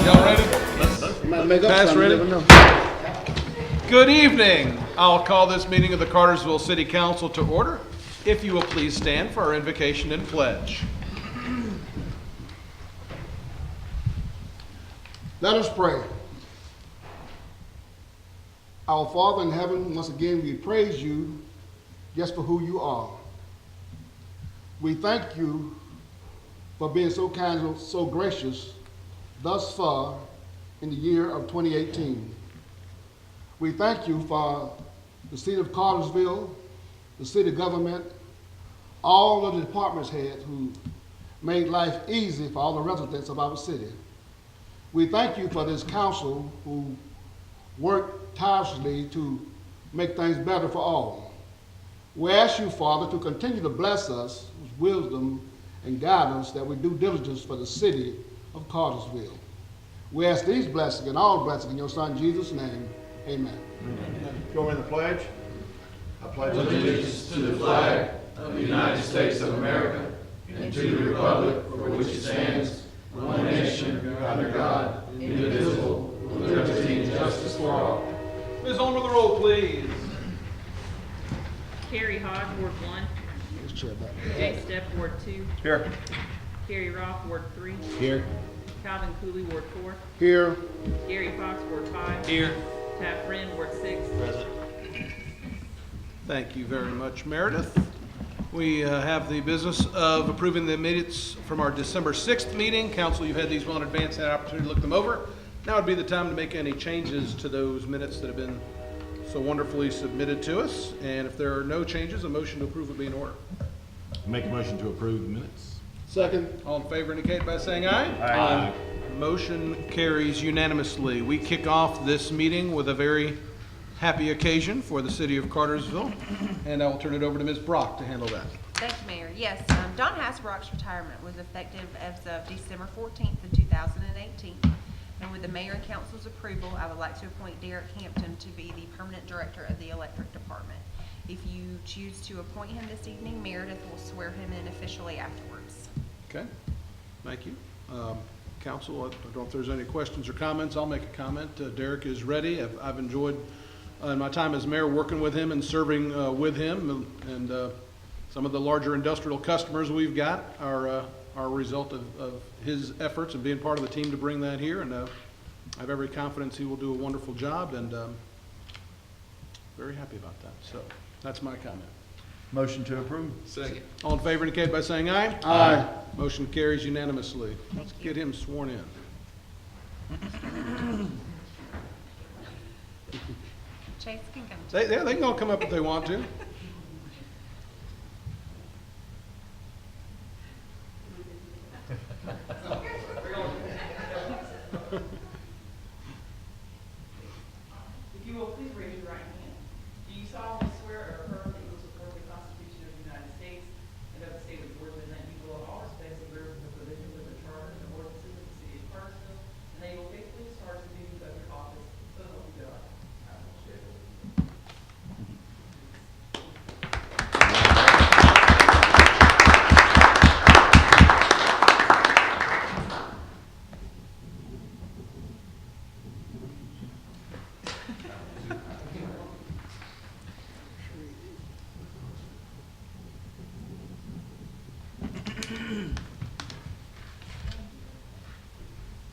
Y'all ready? Pass ready? Good evening. I'll call this meeting of the Cartersville City Council to order. If you will please stand for our invocation and pledge. Let us pray. Our Father in heaven, once again we praise you just for who you are. We thank you for being so kind, so gracious thus far in the year of 2018. We thank you for the city of Cartersville, the city government, all of the department heads who made life easy for all the residents of our city. We thank you for this council who worked tirelessly to make things better for all. We ask you, Father, to continue to bless us with wisdom and guidance that we do diligence for the city of Cartersville. We ask these blessings and all blessings in your Son Jesus' name. Amen. Join in the pledge. I pledge allegiance to the flag of the United States of America and to the republic for which it stands, one nation, under God, indivisible, with liberty and justice for all. Ms. On with the roll, please. Carrie Hodge, Ward 1. Jay Stepp, Ward 2. Here. Carrie Roth, Ward 3. Here. Calvin Cooley, Ward 4. Here. Gary Fox, Ward 5. Here. Taft Wren, Ward 6. Present. Thank you very much, Meredith. We have the business of approving the minutes from our December 6th meeting. Council, you've had these well in advance, had an opportunity to look them over. Now would be the time to make any changes to those minutes that have been so wonderfully submitted to us. And if there are no changes, a motion to approve would be in order. Make a motion to approve the minutes. Second. All in favor indicate by saying aye. Aye. Motion carries unanimously. We kick off this meeting with a very happy occasion for the city of Cartersville, and I will turn it over to Ms. Brock to handle that. Thank you, Mayor. Yes, Don Hasbrock's retirement was effective as of December 14th of 2018. And with the mayor and council's approval, I would like to appoint Derek Hampton to be the permanent director of the electric department. If you choose to appoint him this evening, Meredith will swear him in officially afterwards. Okay, thank you. Council, I don't know if there's any questions or comments. I'll make a comment. Derek is ready. I've enjoyed in my time as mayor working with him and serving with him, and some of the larger industrial customers we've got are a result of his efforts and being part of the team to bring that here, and I have every confidence he will do a wonderful job, and very happy about that. So that's my comment. Motion to approve. Second. All in favor indicate by saying aye. Aye. Motion carries unanimously. Let's get him sworn in. Chase can come. They can all come up if they want to. If you will, please raise your right hand. Do you solemnly swear or affirm that you will support the Constitution of the United States and of the state of Georgia, and that you will in all respects observe the provisions of the charter and ordinances of the city of Cartersville, and that you will faithfully discharge the duties of your office, so help you God? I will share.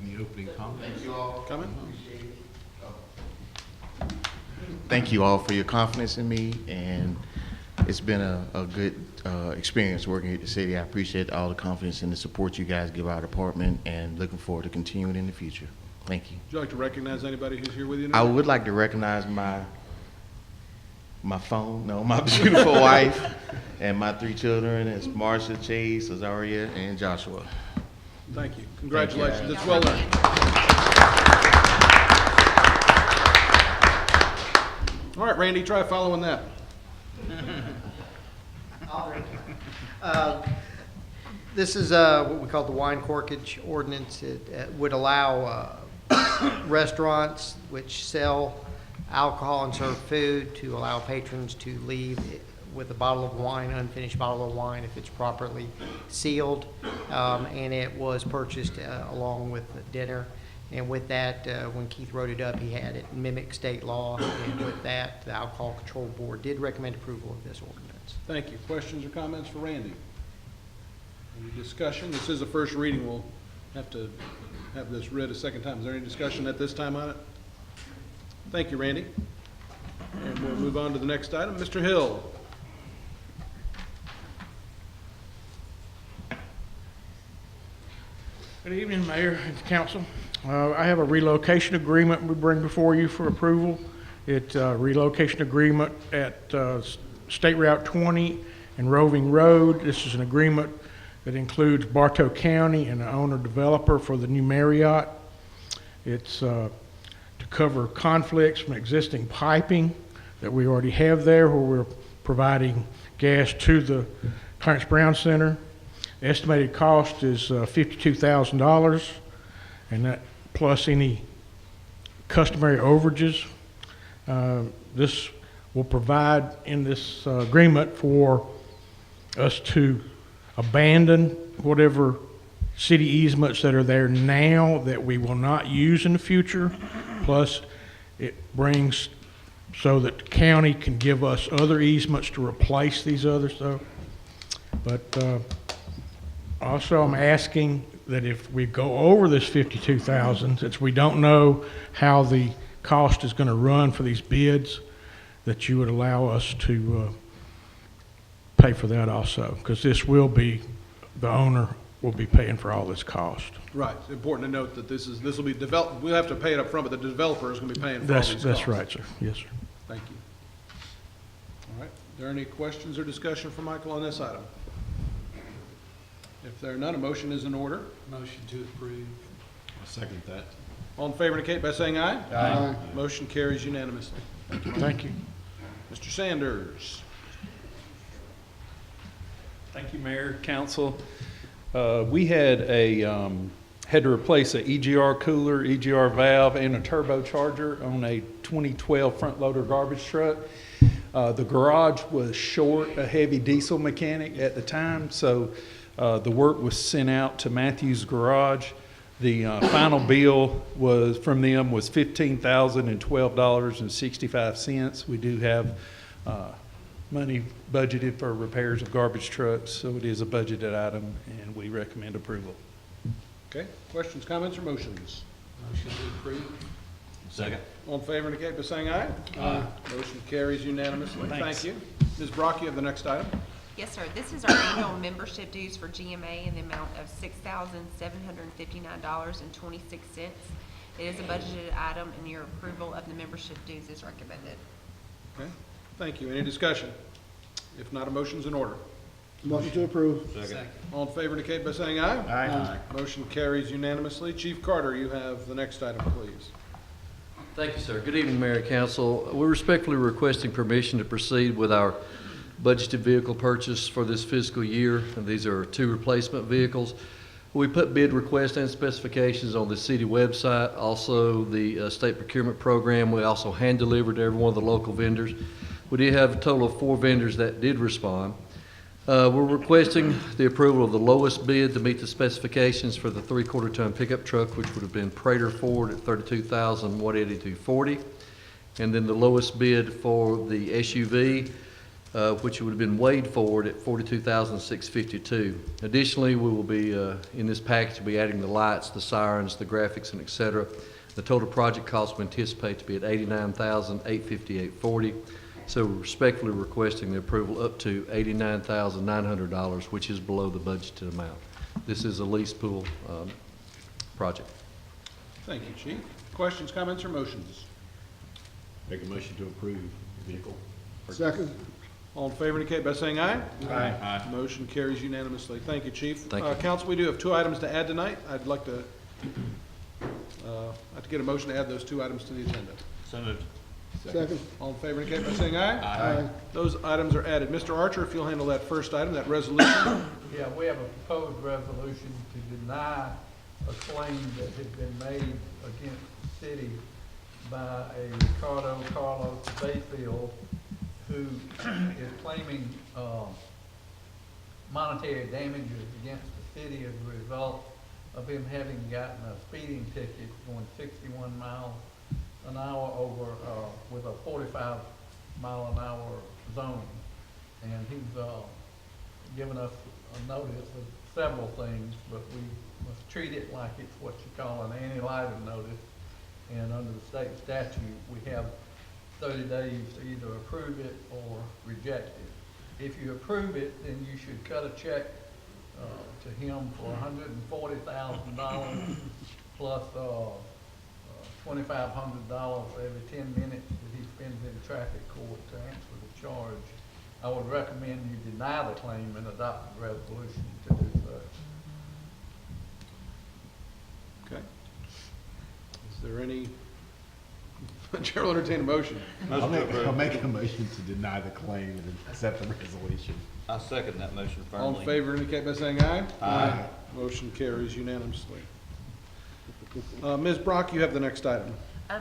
Any opening comments? Thank you all. Coming? Thank you all for your confidence in me, and it's been a good experience working at the city. I appreciate all the confidence and the support you guys give our department, and looking forward to continuing in the future. Thank you. Would you like to recognize anybody who's here with you I tonight? would like to recognize my beautiful wife and my 3 children. It's Marsha, Chase, Azaria, and Joshua. Thank you. Congratulations. Thank you. It's well done. All right, Randy, try following that. This is what we call the wine corkage ordinance. It would allow restaurants which sell alcohol and serve food to allow patrons to leave with a bottle of wine, unfinished bottle of wine, if it's properly sealed. And it was purchased along with the dinner. And with that, when Keith wrote it up, he had it mimic state law. And with that, the Alcohol Control Board did recommend approval of this ordinance. Thank you. Questions or comments for Randy? Any discussion? This is a first reading. We'll have to have this read a second time. Is there any discussion at this time on it? Thank you, Randy. And we'll move on to the next item. Mr. Hill. Good evening, Mayor and Council. I have a relocation agreement we bring before you for approval. It's a relocation agreement at State Route 20 and Roving Road. This is an agreement that includes Bartow County and the owner-developer for the new Marriott. It's to cover conflicts from existing piping that we already have there, where we're providing gas to the Clarence Brown Center. Estimated cost is $52,000, and that plus any customary overages. This will provide in this agreement for us to abandon whatever city easements that are there now that we will not use in the future. Plus, it brings so that the county can give us other easements to replace these others, though. But also, I'm asking that if we go over this $52,000, since we don't know how the cost is going to run for these bids, that you would allow us to pay for that also, because this will be, the owner will be paying for all this cost. Right. It's important to note that this will be developed. We'll have to pay it up front, but the developer is going to be paying for all these costs. That's right, sir. Yes, sir. Thank you. All right. Are there any questions or discussion for Michael on this item? If there are none, a motion is in order. Motion to approve. I'll second that. All in favor indicate by saying aye. Aye. Motion carries unanimously. Thank you. Mr. Sanders. Thank you, Mayor, Council. We had to replace a EGR cooler, EGR valve, and a turbocharger on a 2012 front loader garbage truck. The garage was short a heavy diesel mechanic at the time, so the work was sent out to Matthews Garage. The final bill from them was $15,012.65. We do have money budgeted for repairs of garbage trucks, so it is a budgeted item, and we recommend approval. Okay. Questions, comments, or motions? Motion to approve. Second. All in favor indicate by saying aye. Aye. Motion carries unanimously. Thanks. Thank you. Ms. Brock, you have the next item. Yes, sir. This is our annual membership dues for GMA in the amount of $6,759.26. It is a budgeted item, and your approval of the membership dues is recommended. Okay. Thank you. Any discussion? If not, a motion's in order. Motion to approve. Second. All in favor indicate by saying aye. Aye. Motion carries unanimously. Chief Carter, you have the next item, please. Thank you, sir. Good evening, Mayor and Council. We're respectfully requesting permission to proceed with our budgeted vehicle purchase for this fiscal year. And these are 2 replacement vehicles. We put bid requests and specifications on the city website, also the state procurement program. We also hand delivered to every one of the local vendors. We did have a total of 4 vendors that did respond. We're requesting the approval of the lowest bid to meet the specifications for the 3/4 ton pickup truck, which would have been Prater Ford at $32,182.40, and then the lowest bid for the SUV, which would have been Wade Ford at $42,652. Additionally, we will be in this package we'll be adding the lights, the sirens, the graphics, and etc. The total project cost we anticipate to be at $89,858.40. So we're respectfully requesting the approval up to $89,900, which is below the budgeted amount. This is a lease pool project. Thank you, Chief. Questions, comments, or motions? Make a motion to approve the vehicle. Second. All in favor indicate by saying aye. Aye. Motion carries unanimously. Thank you, Chief. Thank you. Council, we do have 2 items to add tonight. I'd like to get a motion to add those 2 items to the agenda. So moved. Second. All in favor indicate by saying aye. Aye. Those items are added. Mr. Archer, if you'll handle that first item, that resolution. Yeah, we have a proposed resolution to deny a claim that had been made against the city by a Ricardo Carlos Bayfield, who is claiming monetary damages against the city as a result of him having gotten a speeding ticket going 61 miles an hour over, with a 45-mile-an-hour zone. And he's given us a notice of several things, but we must treat it like it's what you call an anti-lighting notice. And under the state statute, we have 30 days to either approve it or reject it. If you approve it, then you should cut a check to him for $140,000 plus $2,500 every 10 minutes that he spends in traffic court to answer the charge. I would recommend you deny the claim and adopt the resolution to do so. Okay. Is there any, Chair will entertain a motion. I'll make a motion to deny the claim and accept the resolution. I second that motion firmly. All in favor indicate by saying aye. Aye. Motion carries unanimously. Ms. Brock, you have the next item.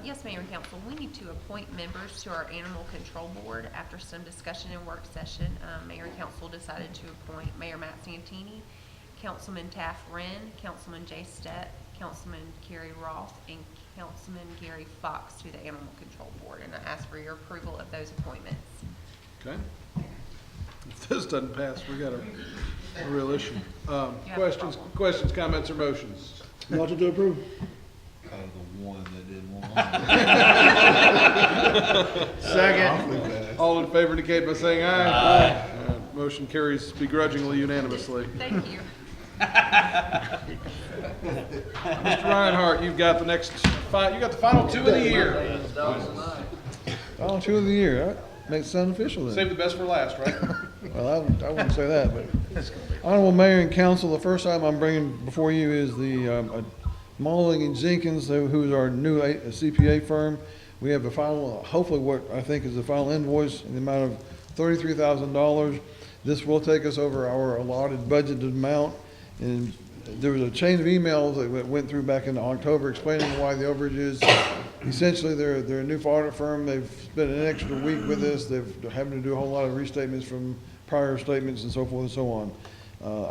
Yes, Mayor and Council, we need to appoint members to our Animal Control Board. After some discussion in work session, Mayor and Council decided to appoint Mayor Matt Santini, Councilman Taft Wren, Councilman Jay Stett, Councilman Kerry Roth, and Councilman Gary Fox to the Animal Control Board, and I ask for your approval of those appointments. Okay. If this doesn't pass, we got a real issue. a Questions, comments, or motions? Motion to approve. The one that didn't want Second. All in favor indicate by saying aye. Aye. Motion carries begrudgingly unanimously. Thank you. Mr. Reinhardt, you've got the next you got the final two of the year. Final two of the year, that makes it sound official then. Save the best for last, right? Well, I wouldn't say that, but. Honorable Mayor and Council, the first item I'm bringing before you is the Mulling and Jenkins, who's our new CPA firm. We have a final, hopefully what I think is the final invoice in the amount of $33,000. This will take us over our allotted budgeted amount. And there was a chain of emails that went through back in October explaining why the overage is. Essentially, they're a new audit firm. They've spent an extra week with us. They're having to do a whole lot of restatements from prior statements and so forth and so on.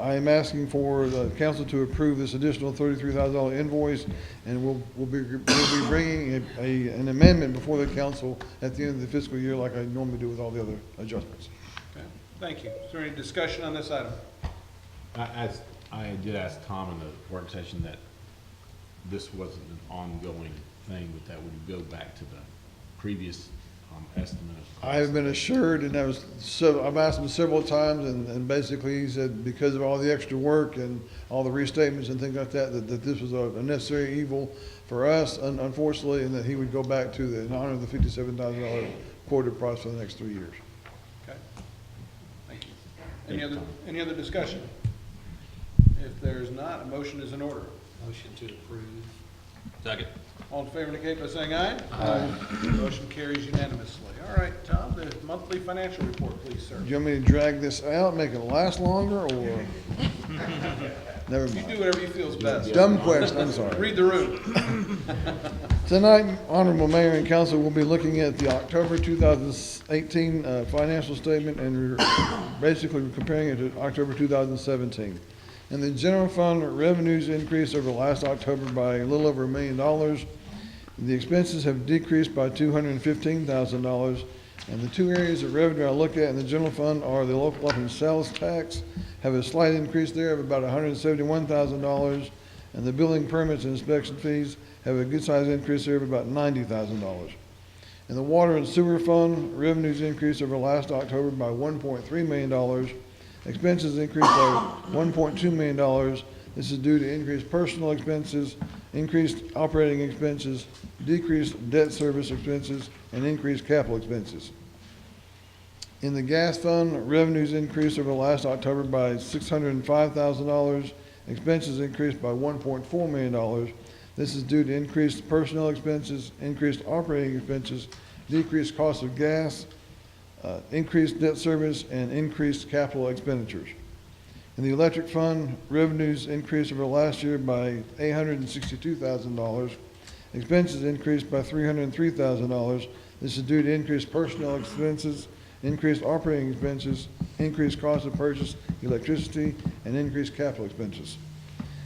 I am asking for the council to approve this additional $33,000 invoice, and we'll be bringing an amendment before the council at the end of the fiscal year like I normally do with all the other adjustments. Okay. Thank you. Is there any discussion on this item? I did ask Tom in the work session that this wasn't an ongoing thing, but that would go back to the previous estimate of cost. I have been assured, and I've asked him several times, and basically he said because of all the extra work and all the restatements and things like that, that this was a necessary evil for us, unfortunately, and that he would go back to in honor of the $57,000 quoted price for the next 3 years. Okay. Thank you. Any other discussion? If there's not, a motion is in order. Motion to approve. Second. All in favor indicate by saying aye. Aye. Motion carries unanimously. All right, Tom, the monthly financial report, please, sir. Do you want me to drag this out, make it last longer, or? Never You mind. do whatever you feel is best. Dumb question, I'm sorry. Read the room. Tonight, Honorable Mayor and Council will be looking at the October 2018 financial statement, and we're basically comparing it to October 2017. In the general fund, revenues increased over last October by a little over $1 million. The expenses have decreased by $215,000. And the two areas of revenue I look at in the general fund are the local option sales tax, have a slight increase there of about $171,000. And the building permits and inspection fees have a good sized increase there of about $90,000. In the water and sewer fund, revenues increased over last October by $1.3 million. Expenses increased by $1.2 million. This is due to increased personal expenses, increased operating expenses, decreased debt service expenses, and increased capital expenses. In the gas fund, revenues increased over last October by $605,000. Expenses increased by $1.4 million. This is due to increased personnel expenses, increased operating expenses, decreased cost of gas, increased debt service, and increased capital expenditures. In the electric fund, revenues increased over last year by $862,000. Expenses increased by $303,000. This is due to increased personnel expenses, increased operating expenses, increased cost of purchase electricity, and increased capital expenses.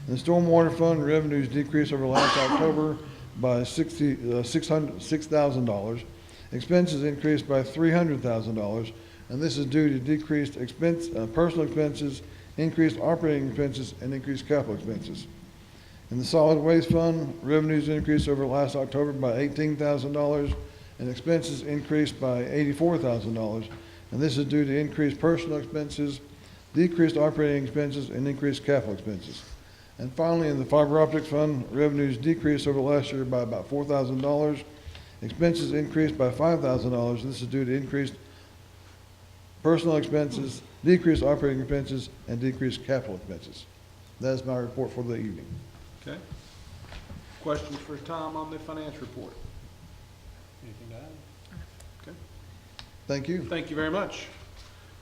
In the stormwater fund, revenues decreased over last October by $6,000. Expenses increased by $300,000, and this is due to decreased personal expenses, increased operating expenses, and increased capital expenses. In the solid waste fund, revenues increased over last October by $18,000, and expenses increased by $84,000, and this is due to increased personal expenses, decreased operating expenses, and increased capital expenses. And finally, in the fiber optics fund, revenues decreased over last year by about $4,000. Expenses increased by $5,000. This is due to increased personal expenses, decreased operating expenses, and decreased capital expenses. That is my report for the evening. Okay. Questions for Tom on the finance report? Anything to add? Okay. Thank you. Thank you very much.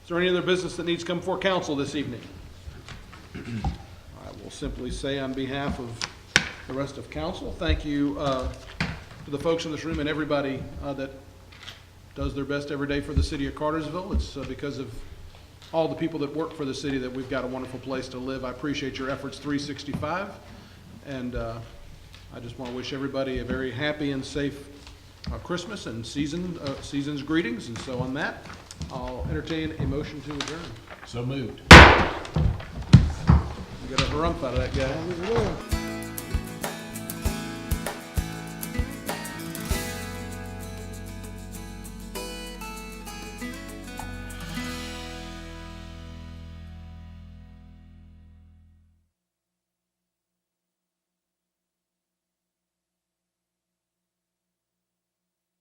Is there any other business that needs to come before council this evening? I will simply say on behalf of the rest of council, thank you to the folks in this room and everybody that does their best every day for the city of Cartersville. It's because of all the people that work for the city that we've got a wonderful place to live. I appreciate your efforts 365, and I just want to wish everybody a very happy and safe Christmas and season's greetings. And so on that, I'll entertain a motion to adjourn. So moved. You got a harumph out of that guy.